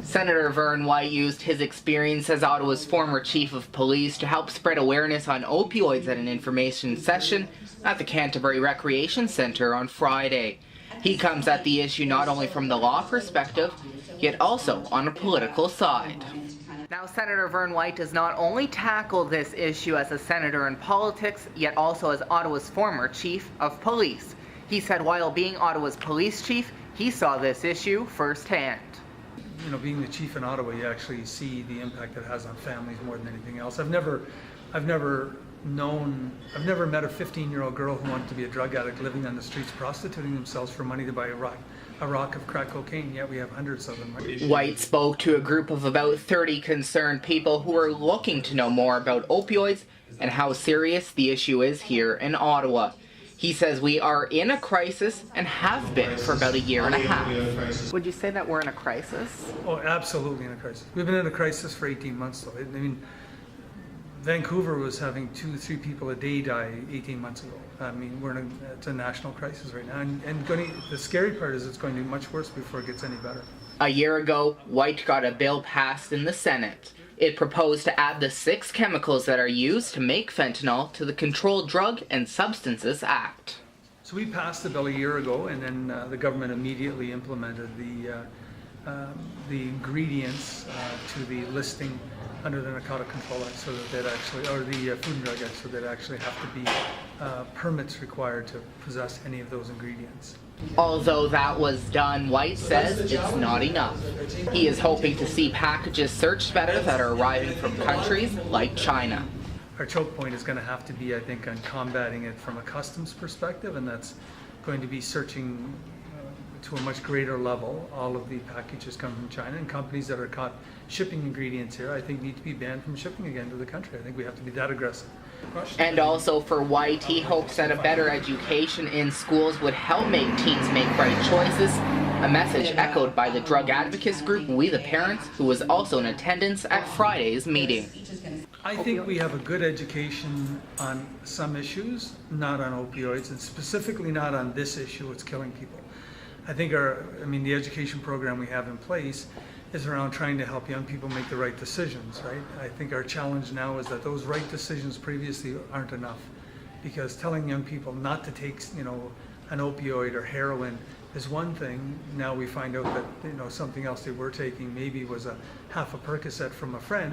Senator Vern White used his experience as Ottawa's former chief of police to help spread awareness on opioids at an information session at the Canterbury Recreation Centre on Friday. He comes at the issue not only from the law perspective, yet also on a political side. Now, Senator Vern White does not only tackle this issue as a senator in politics, yet also as Ottawa's former chief of police. He said while being Ottawa's police chief, he saw this issue firsthand. You know, being the chief in Ottawa, you actually see the impact it has on families more than anything else. I've never met a 15-year-old girl who wanted to be a drug addict living on the streets, prostituting themselves for money to buy a rock of crack cocaine, yet we have hundreds of them. White spoke to a group of about 30 concerned people who are looking to know more about opioids and how serious the issue is here in Ottawa. He says we are in a crisis and have been for about a year and a half. Would you say that we're in a crisis? Oh, absolutely in a crisis. We've been in a crisis for 18 months though. I mean, Vancouver was having 2-3 people a day die 18 months ago. I mean, it's a national crisis right now. And the scary part is it's going to be much worse before it gets any better. A year ago, White got a bill passed in the Senate. It proposed to add the 6 chemicals that are used to make fentanyl to the Controlled Drug and Substances Act. So we passed the bill a year ago, and then the government immediately implemented the ingredients to the listing under the Narcotic Control Act, so that or the Food and Drug Act, so that actually have to be permits required to possess any of those ingredients. Although that was done, White says it's not enough. He is hoping to see packages searched better that are arriving from countries like China. Our choke point is going to have to be, I think, on combating it from a customs perspective, and that's going to be searching to a much greater level all of the packages come from China, and companies that are caught shipping ingredients here, I think, need to be banned from shipping again to the country. I think we have to be that aggressive. And also for White, he hopes that a better education in schools would help make teens make right choices, a message echoed by the drug advocates group We the Parents, who was also in attendance at Friday's meeting. I think we have a good education on some issues, not on opioids, and specifically not on this issue, it's killing people. I think the education program we have in place is around trying to help young people make the right decisions, right? I think our challenge now is that those right decisions previously aren't enough, because telling young people not to take, an opioid or heroin is one thing. Now we find out that, something else they were taking maybe was a half a Percocet from a friend.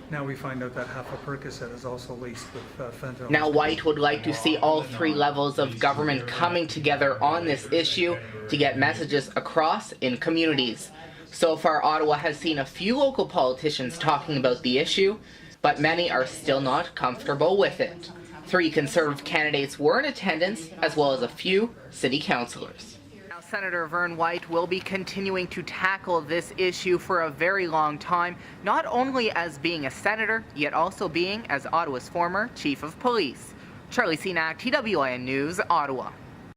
Now we find out that half a Percocet is also laced with fentanyl. Now White would like to see all 3 levels of government coming together on this issue to get messages across in communities. So far, Ottawa has seen a few local politicians talking about the issue, but many are still not comfortable with it. 3 Conservative candidates were in attendance, as well as a few city councillors. Now, Senator Vern White will be continuing to tackle this issue for a very long time, not only as being a senator, yet also being as Ottawa's former chief of police. Charlie Cenac, TWIN News, Ottawa.